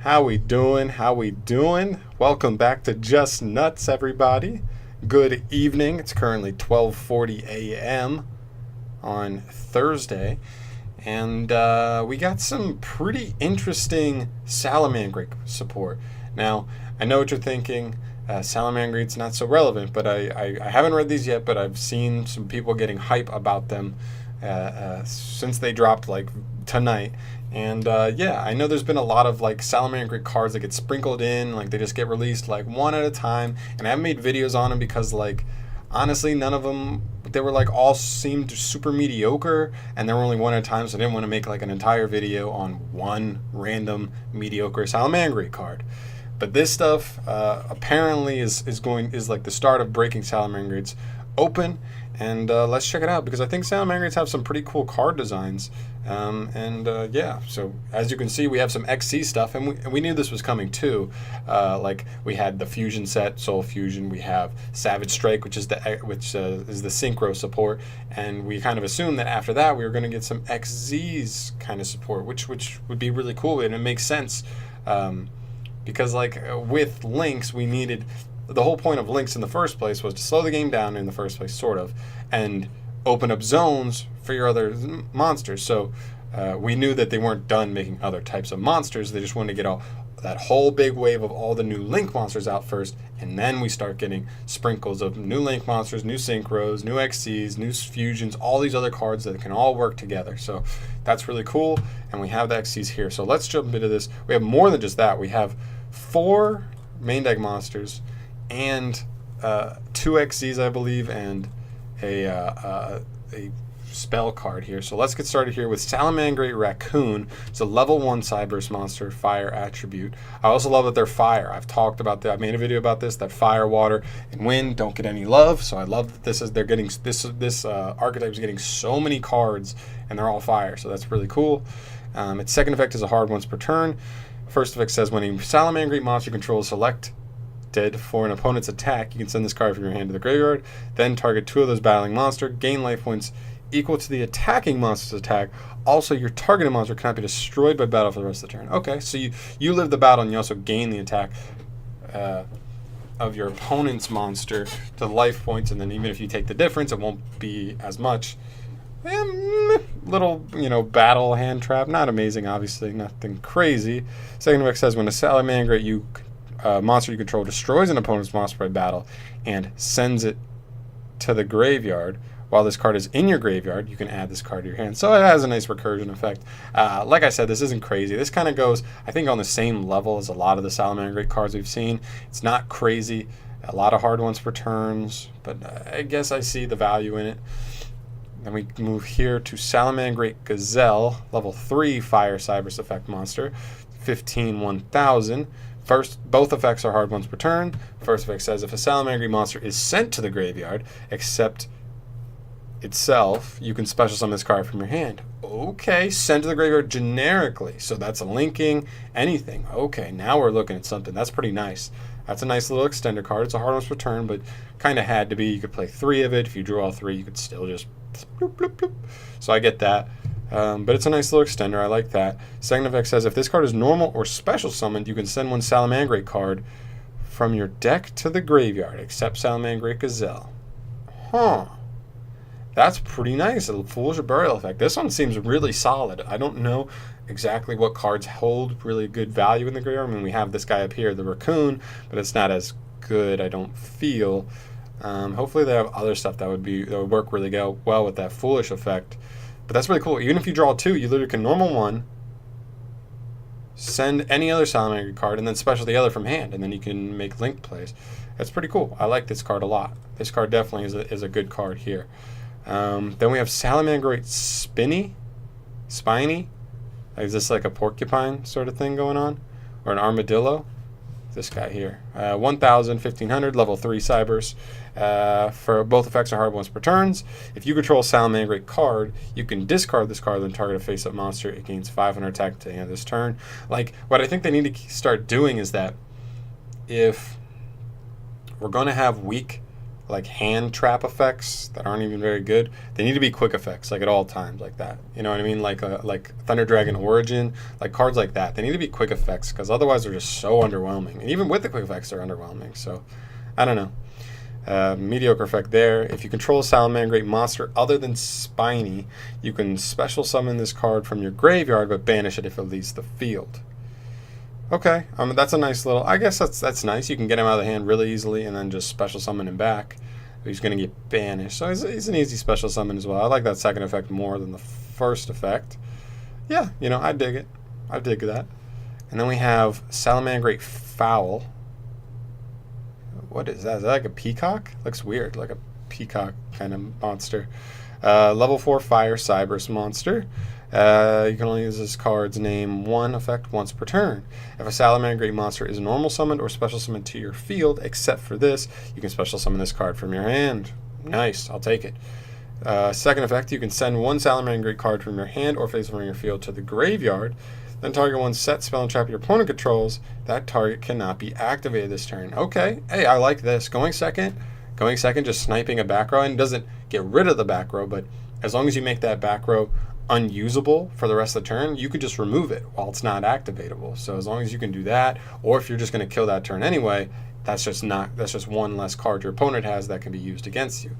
How we doing? How we doing? Welcome back to Just Nuts, everybody. Good evening. It's currently 12:40 a.m. on Thursday, and we got some pretty interesting Salamangreat support. Now, I know what you're thinking. Salamangreat's not so relevant, but I haven't read these yet, but I've seen some people getting hype about them since they dropped like tonight. And yeah, I know there's been a lot of like Salamangreat cards that get sprinkled in, like they just get released like one at a time. And I haven't made videos on them because like honestly, none of them, they were like all seemed super mediocre, and they were only one at a time, so I didn't want to make like an entire video on one random mediocre Salamangreat card. But this stuff apparently is like the start of breaking Salamangreats open, and let's check it out because I think Salamangreats have some pretty cool card designs. Yeah, so as you can see, we have some XC stuff, and we knew this was coming too. Like we had the Fusion set, Soul Fusion. We have Savage Strike, which is the Synchro support, and we kind of assumed that after that we were going to get some XZs kind of support, which would be really cool, and it makes sense. Because like with links, we needed, the whole point of links in the first place was to slow the game down in the first place, sort of, and open up zones for your other monsters. So we knew that they weren't done making other types of monsters. They just wanted to get that whole big wave of all the new link monsters out first, and then we start getting sprinkles of new link monsters, new synchros, new XCs, new fusions, all these other cards that can all work together. So that's really cool, and we have the XCs here. So let's jump into this. We have more than just that. We have 4 main deck monsters and 2 XCs, I believe, and a spell card here. So let's get started here with Salamangreat Raccoon. It's a level 1 Cyberse monster, fire attribute. I also love that they're fire. I've talked about that. I made a video about this, that fire, water, and wind don't get any love. So I love that they're getting this archetype is getting so many cards, and they're all fire. So that's really cool. Its second effect is a hard once per turn. First effect says when a Salamangreat monster controls selected for an opponent's attack, you can send this card from your hand to the graveyard, then target 2 of those battling monster, gain life points equal to the attacking monster's attack. Also, your targeted monster cannot be destroyed by battle for the rest of the turn. Okay, so you live the battle, and you also gain the attack of your opponent's monster to life points, and then even if you take the difference, it won't be as much. Little, battle hand trap. Not amazing, obviously. Nothing crazy. Second effect says when a Salamangreat monster you control destroys an opponent's monster by battle and sends it to the graveyard, while this card is in your graveyard, you can add this card to your hand. So it has a nice recursion effect. Like I said, this isn't crazy. This kind of goes, I think, on the same level as a lot of the Salamangreat cards we've seen. It's not crazy. A lot of hard ones per turns, but I guess I see the value in it. Then we move here to Salamangreat Gazelle, level 3 Fire Cyberse effect monster, 15/1000. First, both effects are hard ones per turn. First effect says if a Salamangreat monster is sent to the graveyard, except itself, you can special summon this card from your hand. Okay, sent to the graveyard generically. So that's a linking, anything. Okay, now we're looking at something. That's pretty nice. That's a nice little extender card. It's a hard one's return, but kind of had to be. You could play 3 of it. If you drew all 3, you could still just bloop, bloop, bloop. So I get that. But it's a nice little extender. I like that. Second effect says if this card is normal or special summoned, you can send one Salamangreat card from your deck to the graveyard, except Salamangreat Gazelle. Huh. That's pretty nice. A Foolish Burial effect. This one seems really solid. I don't know exactly what cards hold really good value in the graveyard. I mean, we have this guy up here, the Raccoon, but it's not as good, I don't feel. Hopefully they have other stuff that would work really well with that Foolish effect. But that's really cool. Even if you draw 2, you literally can normal 1, send any other Salamangreat card, and then special the other from hand, and then you can make link plays. That's pretty cool. I like this card a lot. This card definitely is a good card here. Then we have Salamangreat Spiny. Is this like a porcupine sort of thing going on? Or an armadillo? This guy here. 1000, 1500, level 3 Cyberse. For both effects are hard once per turns. If you control a Salamangreat card, you can discard this card and target a face-up monster. It gains 500 attack to the end of this turn. Like, what I think they need to start doing is that if we're going to have weak like hand trap effects that aren't even very good. They need to be quick effects, like at all times, like that. You know what I mean? Like Thunder Dragon Origin, like cards like that. They need to be quick effects because otherwise they're just so underwhelming. And even with the quick effects, they're underwhelming. So I don't know. Mediocre effect there. If you control a Salamangreat monster other than Spiny, you can special summon this card from your graveyard, but banish it if it leaves the field. Okay, that's a nice little. I guess that's nice. You can get him out of the hand really easily, and then just special summon him back. He's going to get banished, so he's an easy special summon as well. I like that second effect more than the first effect. Yeah, you know, I dig it. I dig that. And then we have Salamangreat Fowl. What is that? Is that like a peacock? Looks weird, like a peacock kind of monster. Level 4 Fire Cyberus monster. You can only use this card's name one effect once per turn. If a Salamangreat monster is normal summoned or special summoned to your field, except for this, you can special summon this card from your hand. Nice, I'll take it. Second effect, you can send one Salamangreat card from your hand or face from your field to the graveyard. Then target one set spell and trap your opponent controls. That target cannot be activated this turn. Okay, hey, I like this. Going second, just sniping a back row, and doesn't get rid of the back row, but as long as you make that back row unusable for the rest of the turn, you could just remove it while it's not activatable. So as long as you can do that, or if you're just going to kill that turn anyway, that's just one less card your opponent has that can be used against you.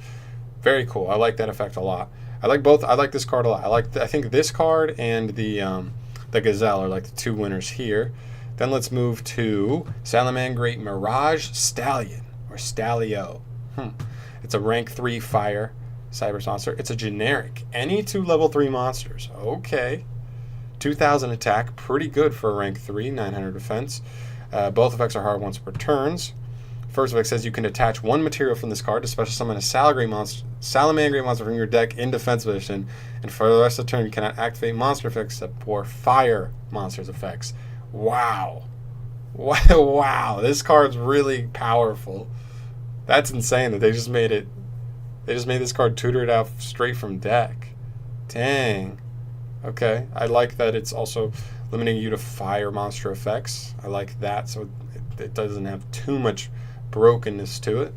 Very cool. I like that effect a lot. I like both. I like this card a lot. I think this card and the Gazelle are like the two winners here. Then let's move to Salamangreat Mirage Stallion, or Stallio. It's a rank 3 fire Cyber monster. It's a generic. Any two level 3 monsters. Okay. 2,000 attack. Pretty good for a rank 3. 900 defense. Both effects are hard once per turns. First effect says you can attach one material from this card to special summon a Salamangreat monster from your deck in defense position, and for the rest of the turn you cannot activate monster effects except for fire monsters effects. Wow. Wow. This card's really powerful. That's insane that they just made it. They just made this card tutor it out straight from deck. Dang. Okay. I like that it's also limiting you to fire monster effects. I like that, so it doesn't have too much brokenness to it.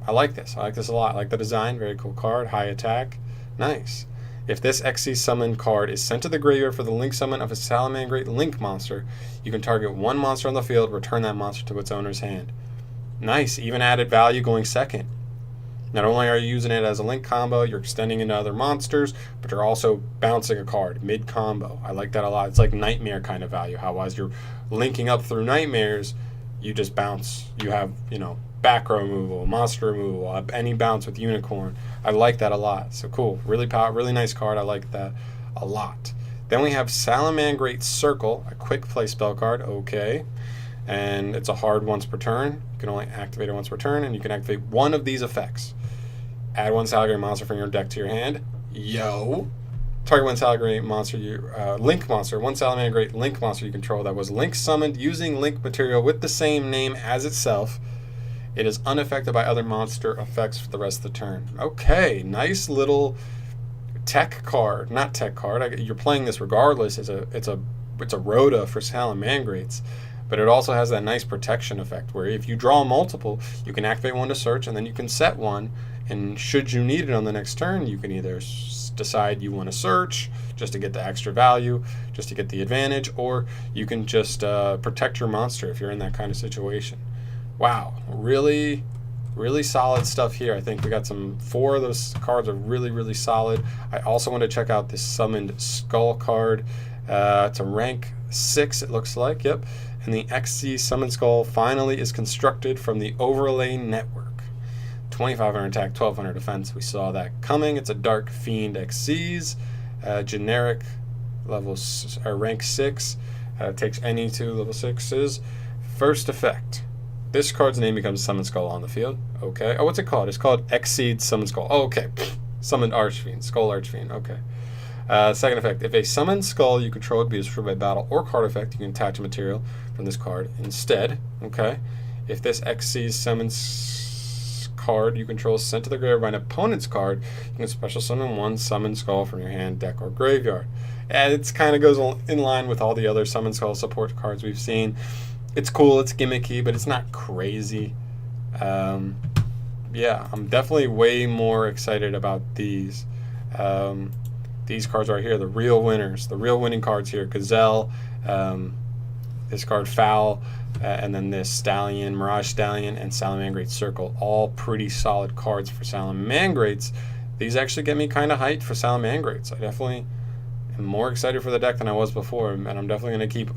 I like this. I like this a lot. I like the design. Very cool card. High attack. Nice. If this XYZ summon card is sent to the graveyard for the link summon of a Salamangreat link monster, you can target one monster on the field, return that monster to its owner's hand. Nice. Even added value going second. Not only are you using it as a link combo, you're extending into other monsters, but you're also bouncing a card mid-combo. I like that a lot. It's like Nightmare kind of value. How as you're linking up through Nightmares, you just bounce. You have, back row removal, monster removal, any bounce with Unicorn. I like that a lot. So cool. Really nice card. I like that a lot. Then we have Salamangreat Circle, a quick play spell card. Okay. And it's a hard once per turn. You can only activate it once per turn, and you can activate one of these effects. Add one Salamangreat monster from your deck to your hand. Yo. Target one Salamangreat monster, link monster, one Salamangreat link monster you control that was link summoned using link material with the same name as itself. It is unaffected by other monster effects for the rest of the turn. Okay, nice little tech card. Not tech card. You're playing this regardless. It's a Rhoda for Salamangreats. But it also has that nice protection effect where if you draw multiple, you can activate one to search, and then you can set one. And should you need it on the next turn, you can either decide you want to search just to get the extra value, just to get the advantage, or you can just protect your monster if you're in that kind of situation. Wow, really solid stuff here. I think we got 4 of those cards are really solid. I also want to check out this Summoned Skull card. It's a rank 6, it looks like. Yep. And the XYZ Summoned Skull finally is constructed from the Overlay Network. 2,500 attack, 1,200 defense. We saw that coming. It's a Dark Fiend XYZ, generic rank 6. Takes any 2 level 6s. First effect. This card's name becomes Summoned Skull on the field. Okay. Oh, what's it called? It's called XYZ Summoned Skull. Oh, okay. Summoned Archfiend. Skull Archfiend. Okay. Second effect. If a Summoned Skull you control would be destroyed by battle or card effect, you can attach a material from this card instead. Okay. If this XYZ Summons card you control is sent to the graveyard by an opponent's card, you can special summon one Summoned Skull from your hand, deck, or graveyard. And it kind of goes in line with all the other Summoned Skull support cards we've seen. It's cool, it's gimmicky, but it's not crazy. yeah, I'm definitely way more excited about these. These cards right here, the real winners, the real winning cards here. Gazelle, this card Foul, and then this Stallion, Mirage Stallion, and Salamangreat Circle. All pretty solid cards for Salamangreats. These actually get me kind of hyped for Salamangreats. I definitely am more excited for the deck than I was before, and I'm definitely going to keep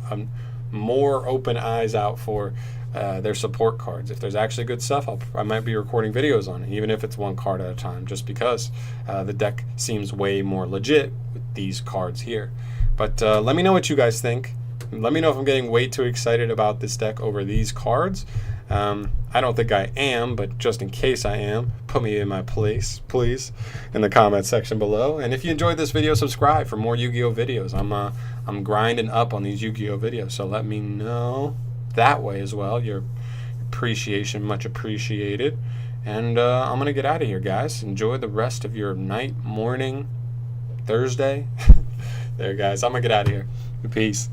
more open eyes out for their support cards. If there's actually good stuff, I might be recording videos on it, even if it's one card at a time, just because the deck seems way more legit with these cards here. But let me know what you guys think. Let me know if I'm getting way too excited about this deck over these cards. I don't think I am, but just in case I am, put me in my place, please, in the comment section below. And if you enjoyed this video, subscribe for more Yu-Gi-Oh videos. I'm grinding up on these Yu-Gi-Oh videos, so let me know that way as well. Your appreciation, much appreciated. And I'm gonna get out of here, guys. Enjoy the rest of your night, morning, Thursday. There, guys. I'm gonna get out of here. Peace.